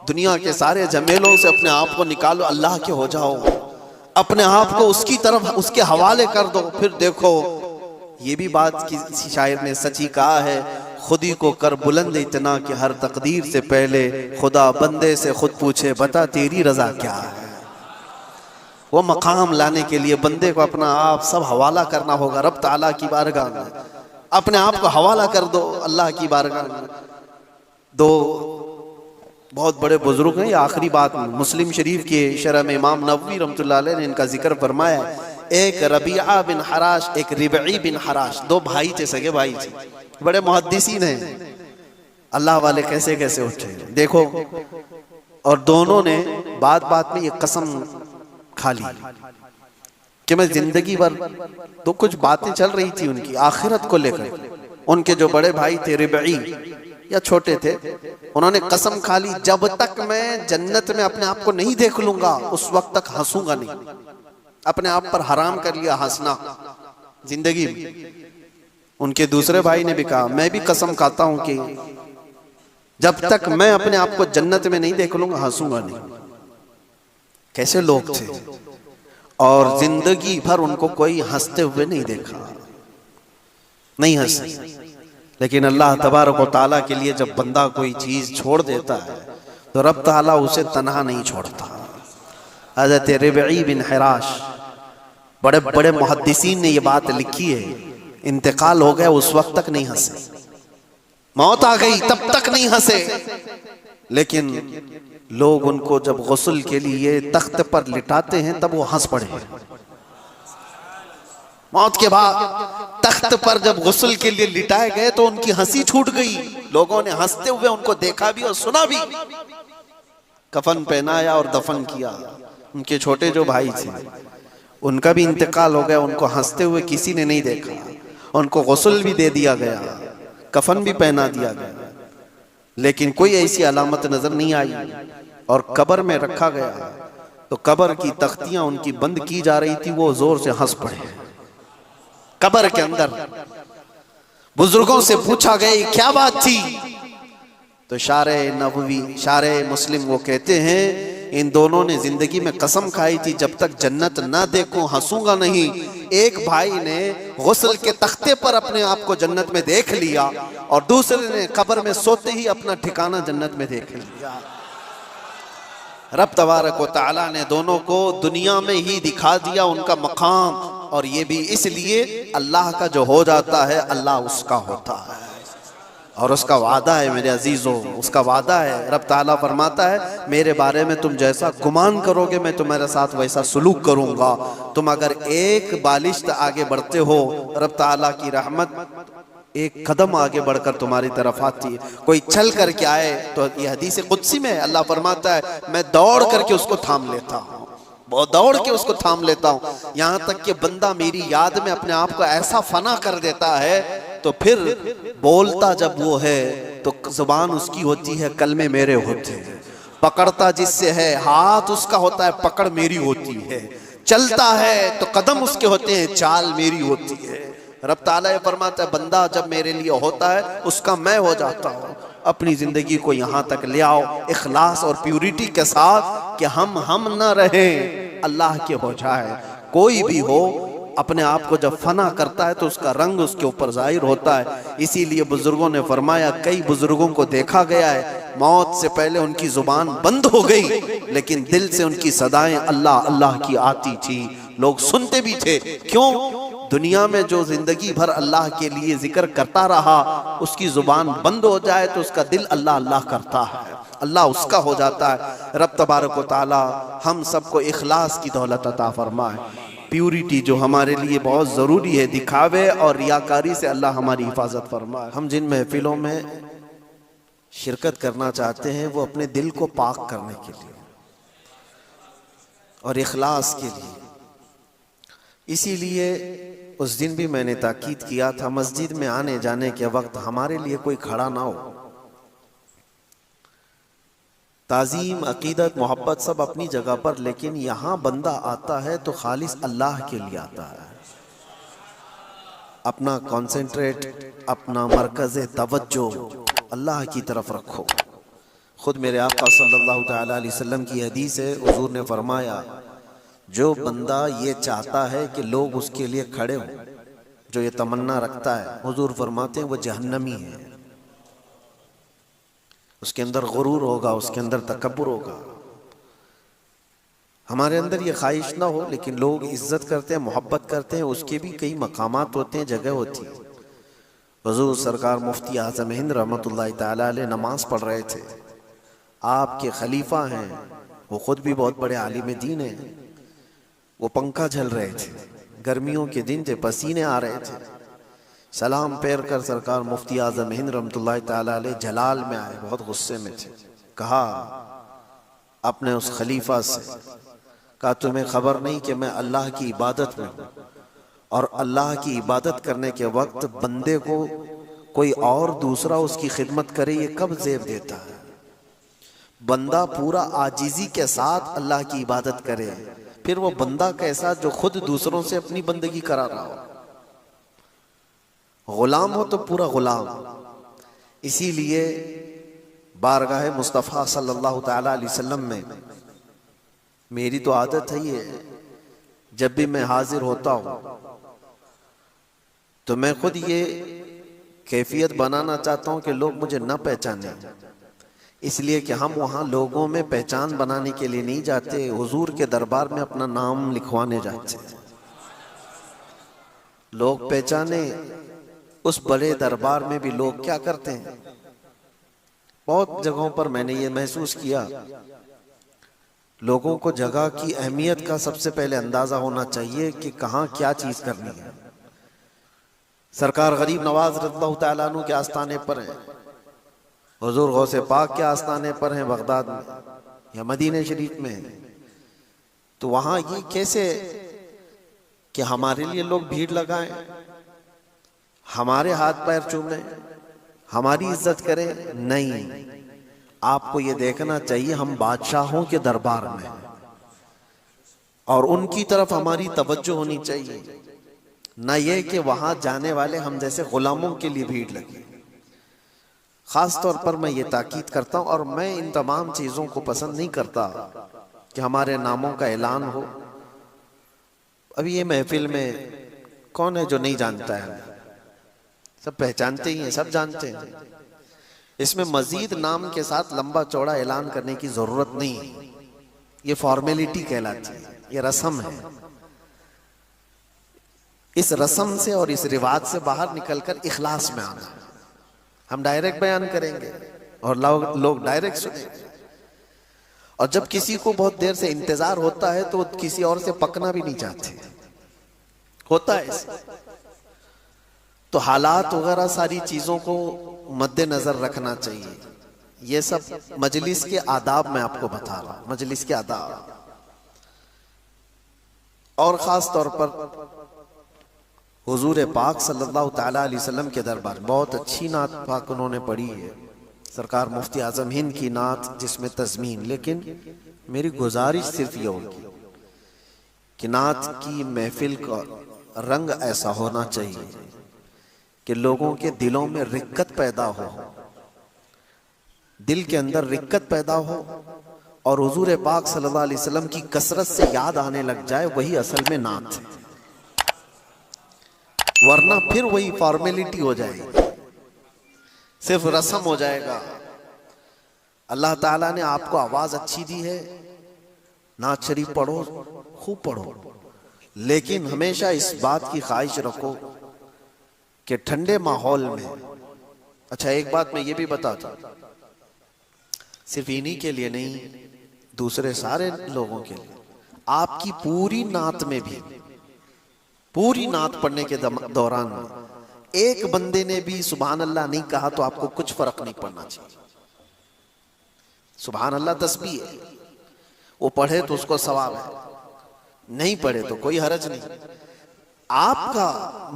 दुनिया के सारे झमेलों से अपने आप को निकालो, अल्लाह के हो जाओ, अपने आप को उसकी तरफ उसके हवाले कर दो। फिर देखो, ये भी बात किसी शायर ने सच्ची कहा है, खुदी को कर बुलंद इतना कि हर तकदीर से पहले खुदा बंदे से खुद पूछे, बता तेरी रजा क्या है। वो मकाम लाने के लिए बंदे को अपना आप सब हवाला करना होगा रब ताला की बारगाह में। अपने आप को हवाला कर दो अल्लाह की बारगाह में। दो बहुत बड़े बुजुर्ग हैं, ये आखिरी बात मुस्लिम शरीफ के शरह में इमाम नववी रहमतुल्लाह अलैह ने इनका जिक्र फरमाया। एक रबिया बिन हराश, एक रिबई बिन हराश, दो भाई थे, सगे भाई थे, बड़े मुहद्दिसीन हैं। अल्लाह वाले कैसे कैसे उठे देखो। और दोनों ने बात बात में ये कसम खा ली कि मैं जिंदगी भर, तो कुछ बातें चल रही थी उनकी आखिरत को लेकर। उनके जो बड़े भाई थे रिबई या छोटे थे, उन्होंने कसम खा ली, जब तक मैं जन्नत में अपने आप को नहीं देख लूंगा उस वक्त तक हंसूंगा नहीं। अपने आप पर हराम कर लिया हंसना जिंदगी में। उनके दूसरे भाई ने भी कहा, मैं भी कसम खाता हूं कि जब तक मैं अपने आप को जन्नत में नहीं देख लूंगा हंसूंगा नहीं। कैसे लोग थे, और जिंदगी भर उनको कोई हंसते हुए नहीं देखा, नहीं हंसे। लेकिन अल्लाह तबारक व तआला के लिए जब बंदा कोई चीज छोड़ देता है तो रब ताला उसे तन्हा नहीं छोड़ता। हज़रत रिबई बिन हराश, बड़े बड़े मुहद्दिसीन ने ये बात लिखी है, इंतकाल हो गया उस वक्त तक नहीं हंसे, मौत आ गई तब तक नहीं हंसे। लेकिन लोग उनको जब गुस्ल के लिए तख्त पर लिटाते हैं तब वो हंस पड़े। मौत के बाद तख्त पर जब गुस्ल के लिए लिटाए गए तो उनकी हंसी छूट गई। लोगों ने हंसते हुए उनको देखा भी और सुना भी। कफन पहनाया और दफन किया। उनके छोटे जो भाई थे उनका भी इंतकाल हो गया, उनको हंसते हुए किसी ने नहीं देखा। उनको गुस्ल भी दे दिया गया, कफन भी पहना दिया गया, लेकिन कोई ऐसी अलामत नजर नहीं आई। और कब्र में रखा गया तो कब्र की तख्तियां उनकी बंद की जा रही थी, वो जोर से हंस पड़े। कब्र के अंदर बुजुर्गों से पूछा गया क्या बात थी, तो शारे नबवी शारे मुस्लिम वो कहते हैं, इन दोनों ने जिंदगी में कसम खाई थी जब तक जन्नत ना देखूं हंसूंगा नहीं। एक भाई ने गुस्ल के तख्ते पर अपने आप को जन्नत में देख लिया और दूसरे ने कब्र में सोते ही अपना ठिकाना जन्नत में देख लिया। रब तबारक व तआला ने दोनों को दुनिया में ही दिखा दिया उनका मकाम, और ये भी इसलिए अल्लाह का जो हो जाता है अल्लाह उसका होता है। और उसका वादा है मेरे अजीजों, उसका वादा है। रब ताला फरमाता है मेरे बारे में तुम जैसा गुमान करोगे मैं तुम्हारे साथ वैसा सुलूक करूंगा। तुम अगर एक बालिश्त आगे बढ़ते हो रब ताला की रहमत एक कदम आगे बढ़कर तुम्हारी तरफ आती है। कोई चल करके आए तो ये हदीस कुदसी में अल्लाह फरमाता है मैं दौड़ करके उसको थाम लेता हूँ। बहुत दौड़ के उसको थाम लेता हूं, यहां तक कि बंदा मेरी याद में अपने आप को ऐसा फना कर देता है, तो फिर बोलता जब वो है तो जुबान उसकी होती है, कलमे मेरे होते हैं, पकड़ता जिससे है हाथ उसका होता है, पकड़ मेरी होती है, चलता है तो कदम उसके होते हैं, चाल मेरी होती है। रब ताला ये फरमाता है बंदा जब मेरे लिए होता है उसका मैं हो जाता हूँ। अपनी जिंदगी को यहाँ तक ले आओ इखलास और प्यूरिटी के साथ कि हम न रहें, अल्लाह के हो जाए। कोई भी हो अपने आप को जब फना करता है तो उसका रंग उसके ऊपर जाहिर होता है। इसीलिए बुजुर्गों ने फरमाया, कई बुजुर्गों को देखा गया है मौत से पहले उनकी जुबान बंद हो गई, लेकिन दिल से उनकी सदाएं अल्लाह अल्लाह की आती थी, लोग सुनते भी थे। क्यों? दुनिया में जो जिंदगी भर अल्लाह के लिए जिक्र करता रहा, उसकी जुबान बंद हो जाए तो उसका दिल अल्लाह अल्लाह करता है, अल्लाह उसका हो जाता है। रब तबारक व तआला हम सबको इखलास की दौलत अता फरमाए, प्यूरिटी जो हमारे लिए बहुत ज़रूरी है, दिखावे और रियाकारी से अल्लाह हमारी हिफाजत फरमाए। हम जिन महफिलों में शिरकत करना चाहते हैं वो अपने दिल को पाक करने के लिए और इखलास के लिए, इसीलिए उस दिन भी मैंने ताकीद किया था, मस्जिद में आने जाने के वक्त हमारे लिए कोई खड़ा ना हो। ताजीम, अकीदत, मोहब्बत सब अपनी जगह पर, लेकिन यहाँ बंदा आता है तो खालिस अल्लाह के लिए आता है। अपना कॉन्सेंट्रेट, अपना मरकज़ तवज्जो अल्लाह की तरफ रखो। खुद मेरे आका सल्लल्लाहु तआला अलैहि वसल्लम की हदीस है, हुजूर ने फरमाया जो बंदा ये चाहता है कि लोग उसके लिए खड़े हों, जो ये तमन्ना रखता है, हुजूर फरमाते हैं वो जहन्नमी है। उसके अंदर गुरूर होगा, उसके अंदर तकब्बुर होगा। हमारे अंदर ये ख्वाहिश ना हो, लेकिन लोग इज्जत करते हैं, मोहब्बत करते हैं, उसके भी कई मकामात होते हैं, जगह होती है। हुजूर सरकार मुफ्ती आज़म हिंद रहमतुल्लाहि तआला अलैह नमाज पढ़ रहे थे, आपके खलीफा हैं, वो खुद भी बहुत बड़े आलिम दीन हैं, वो पंखा झल रहे थे, गर्मियों के दिन थे, पसीने आ रहे थे, सलाम फेर कर सरकार मुफ्ती आज़म हिंद रहमतुल्लाहि तआला अलैह जलाल में आए, बहुत गुस्से में थे। कहा अपने उस खलीफा से, कहा तुम्हें खबर नहीं कि मैं अल्लाह की इबादत में हूँ, और अल्लाह की इबादत करने के वक्त बंदे को कोई और दूसरा उसकी खिदमत करे, ये कब ज़ेब देता है? बंदा पूरा आजिज़ी के साथ अल्लाह की इबादत करे, फिर वो बंदा कैसा जो खुद दूसरों से अपनी बंदगी करा रहा हो। गुलाम हो तो पूरा गुलाम। इसीलिए बारगाह मुस्तफ़ा सल्लल्लाहु तआला अलैहि वसल्लम में मेरी तो आदत है ये, जब भी मैं हाजिर होता हूँ तो मैं खुद ये कैफियत बनाना चाहता हूँ कि लोग मुझे न पहचाने, इसलिए कि हम वहाँ लोगों में पहचान बनाने के लिए नहीं जाते, हुजूर के दरबार में अपना नाम लिखवाने जाते हैं। लोग पहचाने, उस बड़े दरबार में भी लोग क्या करते हैं, बहुत जगहों पर मैंने ये महसूस किया, लोगों को जगह की अहमियत का सबसे पहले अंदाजा होना चाहिए कि कहाँ क्या चीज करनी है। सरकार गरीब नवाज रज़ियल्लाहु तआला अन्हु के आस्थाने पर हैं, हुजूर गौसे पाक के आस्थाने पर हैं बगदाद में या मदीने शरीफ में, तो वहाँ ये कैसे कि हमारे लिए लोग भीड़ लगाएं, हमारे हाथ पैर चूमें, हमारी इज्जत करें? नहीं, आपको ये देखना चाहिए हम बादशाहों के दरबार में और उनकी तरफ हमारी तवज्जो होनी चाहिए, न ये कि वहां जाने वाले हम जैसे गुलामों के लिए भीड़ लगी। खास तौर पर मैं ये ताकीद करता हूं, और मैं इन तमाम चीजों को पसंद नहीं करता कि हमारे नामों का ऐलान हो। अभी ये महफिल में कौन है जो नहीं जानता है? सब पहचानते ही हैं, सब जानते हैं। इसमें मजीद नाम के साथ लंबा चौड़ा ऐलान करने की जरूरत नहीं है, ये फॉर्मेलिटी कहलाती है, ये रस्म है। इस रस्म से और इस रिवाज से बाहर निकलकर इखलास में आना। हम डायरेक्ट बयान करेंगे और लोग डायरेक्ट सुनेंगे, और जब किसी को बहुत देर से इंतजार होता है तो किसी और से पकना भी नहीं चाहते, होता है। तो हालात वगैरह सारी चीजों को मद्देनजर रखना चाहिए। ये सब मजलिस के आदाब मैं आपको बता रहा हूं, मजलिस के आदाब। और ख़ास तौर पर हुजूर पाक सल्लल्लाहु ताला अलैहि वसल्लम के दरबार, बहुत अच्छी नात पाक उन्होंने पढ़ी है, सरकार मुफ्ती आज़म हिंद की नात जिसमें तज़मीन। लेकिन मेरी गुजारिश सिर्फ ये होगी कि नात की महफिल का रंग ऐसा होना चाहिए कि लोगों के दिलों में रिक्कत पैदा हो, दिल के अंदर रिक्कत पैदा हो और हुजूर पाक सल्लल्लाहु अलैहि वसल्लम की कसरत से याद आने लग जाए, वही असल में नात है। वरना फिर वही फॉर्मेलिटी हो जाएगी, सिर्फ रस्म हो जाएगा। अल्लाह ताला ने आपको आवाज अच्छी दी है, नात शरीफ पढ़ो, खूब पढ़ो, लेकिन हमेशा इस बात की ख्वाहिश रखो कि ठंडे माहौल में। अच्छा, एक बात मैं ये भी बताता, सिर्फ इन्हीं के लिए नहीं, दूसरे सारे लोगों के लिए, आपकी पूरी नात में भी, पूरी नात पढ़ने के दौरान में एक बंदे ने भी सुभान अल्लाह नहीं कहा तो आपको कुछ फर्क नहीं पड़ना चाहिए। सुभान अल्लाह तस्बीह है, वो पढ़े तो उसको सवाब है, नहीं पढ़े तो कोई हरज नहीं। आपका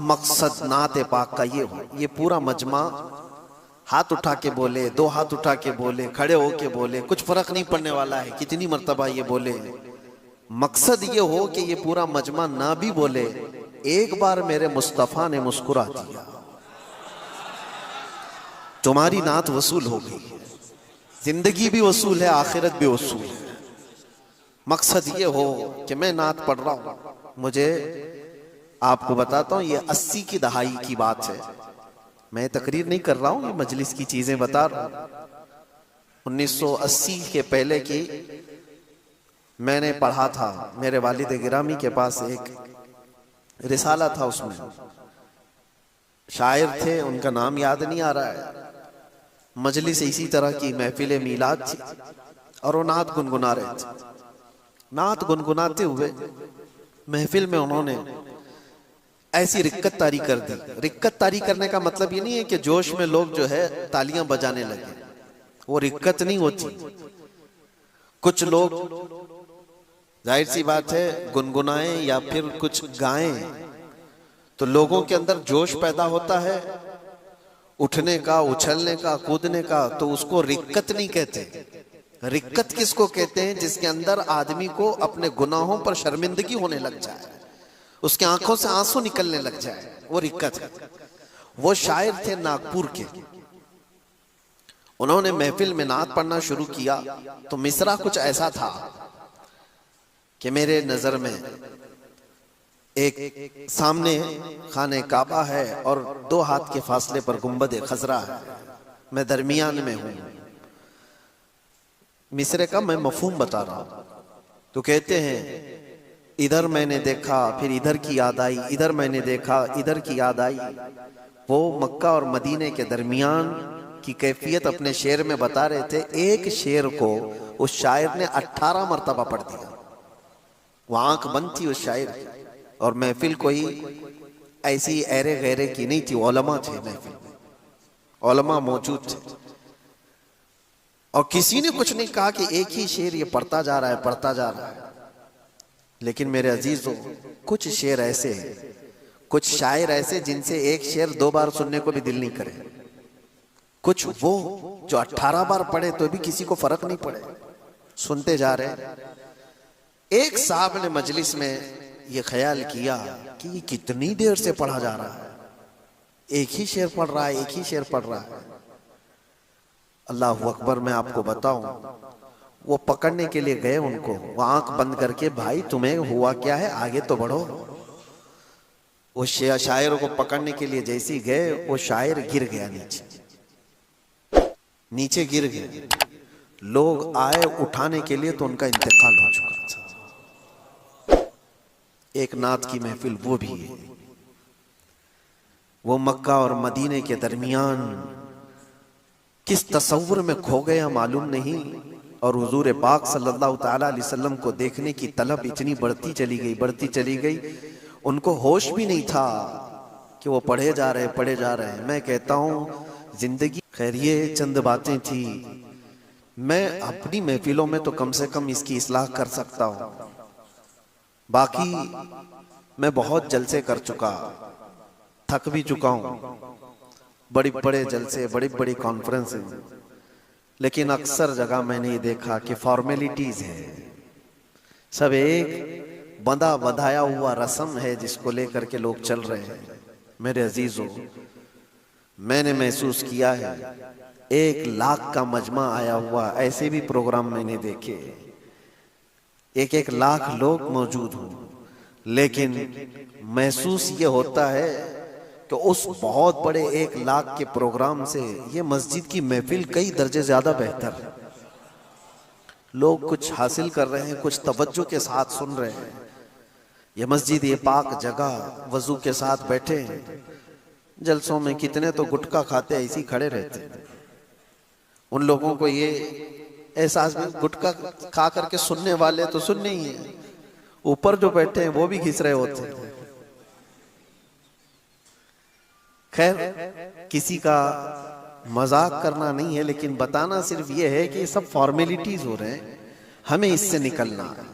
मकसद नात पाक का ये हो, ये पूरा मजमा हाथ उठा के बोले, दो हाथ उठा के बोले, खड़े होके बोले, कुछ फर्क नहीं पड़ने वाला है कितनी मर्तबा ये बोले। मकसद ये हो कि ये पूरा मजमा ना भी बोले, एक बार मेरे मुस्तफा ने मुस्कुरा दिया, तुम्हारी नात वसूल हो गई। जिंदगी भी वसूल है, आखिरत भी वसूल है। मकसद ये हो कि मैं नात पढ़ रहा हूं। मुझे आपको बताता हूं, ये 80 की दहाई की बात है, मैं तकरीर नहीं कर रहा हूं, ये मजलिस की चीजें बता रहा हूं। 1980 के पहले की मैंने पढ़ा था, मेरे वालिद गिरामी के पास एक रिसाला था, उसमें शायर थे, उनका नाम याद नहीं आ रहा है। मजलिस इसी तरह की महफिल मीलाद थी और वो नात गुनगुना रहे थे। नात गुनगुनाते हुए महफिल में उन्होंने ऐसी रिक्कत तारी कर दी। रिक्कत तारी करने का मतलब ये नहीं है कि जोश में लोग जो है तालियां बजाने लगे, वो रिक्कत नहीं होती। कुछ लोग जाहिर सी बात है गुनगुनाएं या फिर कुछ गाएं तो लोगों के अंदर जोश पैदा होता है, उठने का, उछलने का, कूदने का, तो उसको रिक्कत नहीं कहते। रिक्कत किसको कहते हैं? जिसके अंदर आदमी को अपने गुनाहों पर शर्मिंदगी होने लग जाए, उसके आंखों से आंसू निकलने लग जाए, वो रिक्कत है। वो शायर थे नागपुर के, उन्होंने महफिल में नात पढ़ना शुरू किया तो मिसरा कुछ ऐसा था कि मेरे नजर में एक सामने खाने काबा है और 2 हाथ के फासले पर गुंबद खजरा है, मैं दरमियान में हूं। मिसरे का मैं मफहूम बता रहा हूं। तो कहते हैं इधर मैंने देखा, फिर इधर की याद आई, इधर मैंने देखा, इधर की याद आई। वो मक्का और मदीने के दरमियान की कैफियत अपने शेर में बता रहे थे। एक शेर को उस शायर ने 18 मरतबा पढ़ दिया। वो आंख बंद थी उस शायर की, और महफिल कोई ऐसी ऐरे गैरे की नहीं थी, उलमा थे महफिल में, उलमा मौजूद थे। और किसी ने कुछ नहीं कहा कि एक ही शेर ये पढ़ता जा रहा है, पढ़ता जा रहा है। लेकिन मेरे अजीजों, कुछ शेर ऐसे हैं, कुछ शायर ऐसे जिनसे एक शेर 2 बार सुनने को भी दिल नहीं करे। कुछ वो जो 18 बार पढ़े तो भी किसी को फर्क नहीं पड़े, सुनते जा रहे। एक साहब ने मजलिस में ये ख्याल किया कि ये कितनी देर से पढ़ा जा रहा है, एक ही शेर पढ़ रहा है, एक ही शेर पढ़ रहा है। अल्लाह अकबर, मैं आपको बताऊं, वो पकड़ने के लिए गए उनको, वो आंख बंद करके, भाई तुम्हें हुआ क्या है, आगे तो बढ़ो। वो शायर को पकड़ने के लिए जैसे ही गए, वो शायर गिर गया नीचे गिर गए। लोग आए उठाने के लिए तो उनका इंतकाल हो चुका था। एक नात की महफिल वो भी है, वो मक्का और मदीने के दरमियान किस तसव्वुर में खो गया मालूम नहीं। और हुजूर पाक सल्लल्लाहु ताला अलैहि वसल्लम को देखने की तलब इतनी बढ़ती चली गई, बढ़ती चली गई, उनको होश भी नहीं था कि वो पढ़े जा रहे, पढ़े जा रहे हैं। मैं कहता हूँ जिंदगी, खैर ये चंद बातें थी, मैं अपनी महफिलों में तो कम से कम इसकी इस्लाह कर सकता हूँ। बाकी मैं बहुत जलसे कर चुका, थक भी चुका हूँ, बड़े बड़े जलसे, बड़ी बड़ी कॉन्फ्रेंस, लेकिन अक्सर जगह मैंने ये देखा कि फॉर्मेलिटीज है, सब एक बंधा बंधाया हुआ रस्म है जिसको लेकर के लोग चल रहे हैं। मेरे अजीजों, मैंने महसूस किया है 1 लाख का मजमा आया हुआ, ऐसे भी प्रोग्राम मैंने देखे 1-1 लाख लोग मौजूद हों, लेकिन महसूस ये होता है कि उस बहुत बड़े 1 लाख के प्रोग्राम से ये मस्जिद की महफिल कई दर्जे ज्यादा बेहतर है। लोग कुछ हासिल कर रहे हैं, कुछ तवज्जो के साथ सुन रहे हैं। ये मस्जिद, ये पाक जगह, वजू के साथ बैठे हैं। जलसों में कितने तो गुटखा खाते ऐसे ही खड़े रहते हैं। उन लोगों को ये एहसास भी, गुटखा खा करके सुनने वाले तो सुनने ही है, ऊपर जो बैठे हैं वो भी घिस रहे होते हैं। खैर, किसी का मजाक करना नहीं है, लेकिन बताना सिर्फ ये है कि सब फॉर्मेलिटीज हो रहे हैं, हमें इससे निकलना है।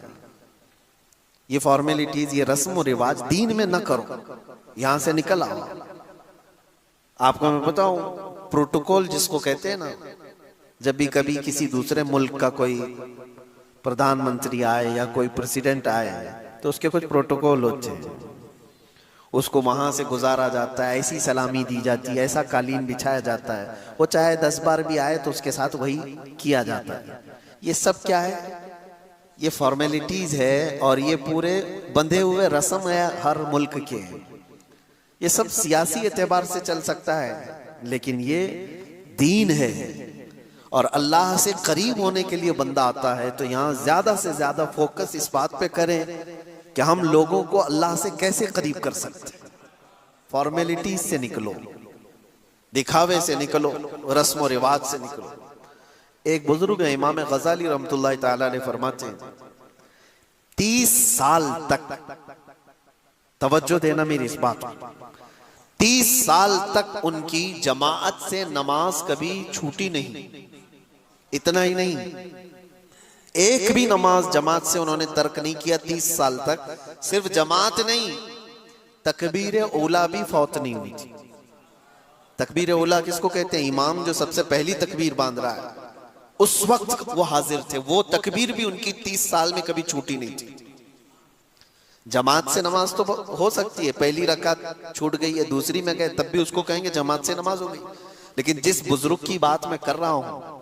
ये फॉर्मेलिटीज, ये रस्म और रिवाज दीन में न करो, यहां से निकल आओ। आपको मैं बताऊं, प्रोटोकॉल जिसको कहते हैं ना, जब भी कभी किसी दूसरे मुल्क का कोई प्रधानमंत्री आए या कोई प्रेसिडेंट आए तो उसके कुछ प्रोटोकॉल होते हैं, उसको वहां से गुजारा जाता है, ऐसी सलामी दी जाती है, ऐसा कालीन बिछाया जाता है, वो चाहे 10 बार भी आए तो उसके साथ वही किया जाता है। ये सब क्या है? ये फॉर्मेलिटीज है और ये पूरे बंधे हुए रस्म है हर मुल्क के। ये सब सियासी एतबार से चल सकता है, लेकिन ये दीन है और अल्लाह से करीब होने के लिए बंदा आता है तो यहाँ ज्यादा से ज्यादा फोकस इस बात पे करें कि हम लोगों को अल्लाह से कैसे करीब कर सकते हैं। फॉर्मेलिटीज से निकलो, दिखावे से निकलो, रस्म और रिवाज से निकलो। एक बुजुर्ग है इमाम गजाली रहमतुल्लाह ताला अलैह, फरमाते हैं 30 साल तक, तवज्जो देना मेरी इस बात पर, 30 साल तक उनकी जमाअत से नमाज कभी छूटी नहीं। इतना ही नहीं, एक भी नमाज जमात से उन्होंने तर्क नहीं किया 30 साल तक। सिर्फ जमात नहीं, तकबीर ओला भी फौत नहीं हुई थी। तकबीर ओला किसको कहते हैं? इमाम जो सबसे पहली तकबीर बांध रहा है, उस वक्त वो हाजिर थे, वो तकबीर भी उनकी 30 साल में कभी छूटी नहीं थी। जमात से नमाज तो हो सकती है, पहली रकात छूट गई है, दूसरी में गए तब भी उसको कहेंगे जमात से नमाज हो गई। लेकिन जिस बुजुर्ग की बात मैं कर रहा हूं,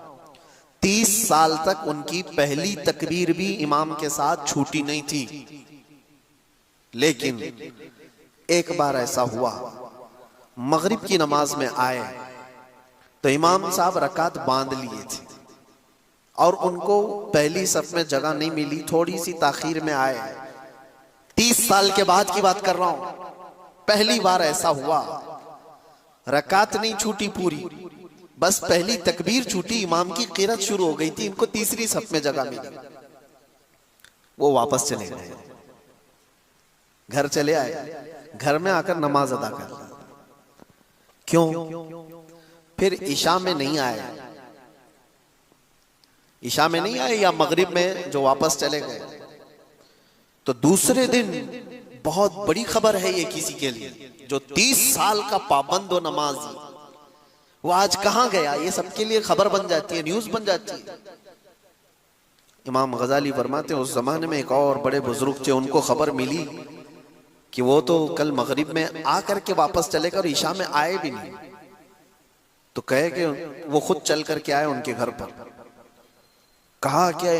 30 साल तक उनकी पहली तकबीर भी इमाम के साथ छूटी नहीं थी। लेकिन एक बार ऐसा हुआ, मगरिब की नमाज में आए तो इमाम साहब रकात बांध लिए थे और उनको पहली सफ में जगह नहीं मिली, थोड़ी सी ताखीर में आए। 30 साल के बाद की बात कर रहा हूं, पहली बार ऐसा हुआ, रकात नहीं छूटी पूरी, बस पहली तकबीर छूटी, इमाम की क़िरात शुरू हो गई थी, इनको तीसरी सफ में जगह मिली। वो वापस चले गए, घर चले आए, घर में आकर नमाज अदा कर। क्यों? फिर इशा में नहीं आए, इशा में नहीं आए या मगरिब में जो वापस चले गए, तो दूसरे दिन बहुत बड़ी खबर है ये किसी के लिए जो 30 साल का पाबंद हो नमाज, वो आज कहां गया, ये सबके लिए खबर बन जाती है, न्यूज बन जाती है। इमाम गजाली फरमाते हैं उस जमाने में एक और बड़े बुजुर्ग थे, उनको खबर मिली कि वो तो कल मगरिब में आकर के वापस चले गए और ईशा में आए भी नहीं, तो कहे कि वो खुद चल करके आए उनके घर पर। कहा क्या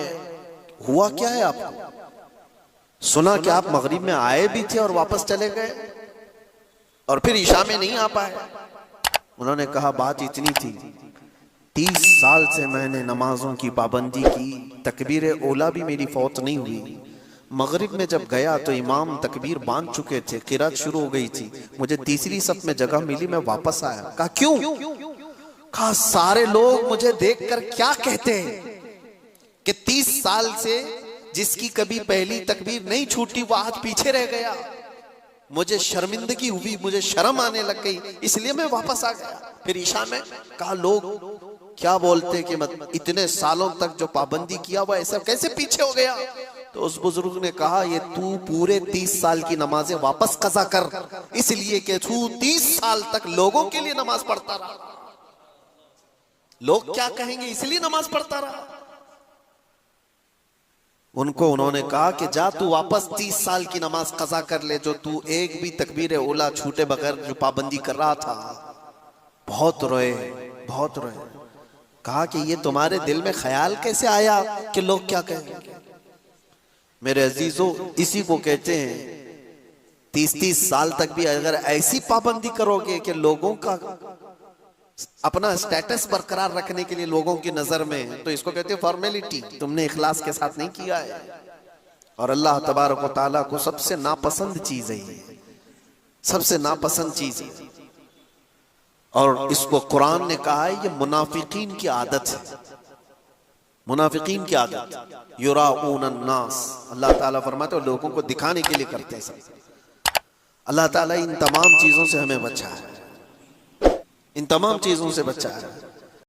हुआ, क्या है आपको? सुना कि आप मगरिब में आए भी थे और वापस चले गए और फिर ईशा में नहीं आ पाए। उन्होंने कहा बात इतनी थी, 30 साल से मैंने नमाजों की पाबंदी की, तकबीर ओला भी मेरी फौत नहीं हुई। मगरिब में जब गया तो इमाम तकबीर बांध चुके थे, क़िरात शुरू हो गई थी, मुझे तीसरी सफ में जगह मिली, मैं वापस आया। कहा क्यों? कहा सारे लोग मुझे देखकर क्या कहते हैं कि 30 साल से जिसकी कभी पहली तकबीर नहीं छूटी वो आज पीछे रह गया, मुझे शर्मिंदगी हुई, मुझे शर्म आने लग गई, इसलिए मैं वापस आ गया। फिर ईशा में कहा लोग क्या बोलते कि इतने सालों तक जो पाबंदी किया हुआ ऐसा कैसे पीछे हो गया? तो उस बुजुर्ग ने कहा, ये तू पूरे 30 साल की नमाजें वापस कज़ा कर, इसलिए कि तू 30 साल तक लोगों के लिए नमाज पढ़ता रहा। लोग क्या कहेंगे इसलिए नमाज पढ़ता रहा। उन्होंने कहा कि जा तू वापस 30 साल की नमाज कज़ा कर ले, जो तू एक भी तकबीर उला छूटे बगैर जो पाबंदी कर रहा था। बहुत रोए, बहुत रोए। कहा कि ये तुम्हारे दिल में ख्याल कैसे आया कि लोग क्या कहेंगे। मेरे अजीजों, इसी को कहते हैं 30-30 साल तक भी अगर ऐसी पाबंदी करोगे कि लोगों का अपना स्टेटस बरकरार रखने के लिए लोगों की नजर में, तो इसको कहते हैं फॉर्मेलिटी। तुमने इखलास के साथ नहीं किया है। और अल्लाह तबारक व तआला को सबसे नापसंद चीज है ये, सबसे नापसंद चीज है। और इसको कुरान ने कहा है ये मुनाफिकीन की आदत है, मुनाफिकीन की आदत। युराऊन अन्नास, अल्लाह ताला फरमाते हैं लोगों को दिखाने के लिए करते हैं सब। अल्लाह ताला इन तमाम चीजों से हमें बचा है, इन तमाम चीजों से बचा है।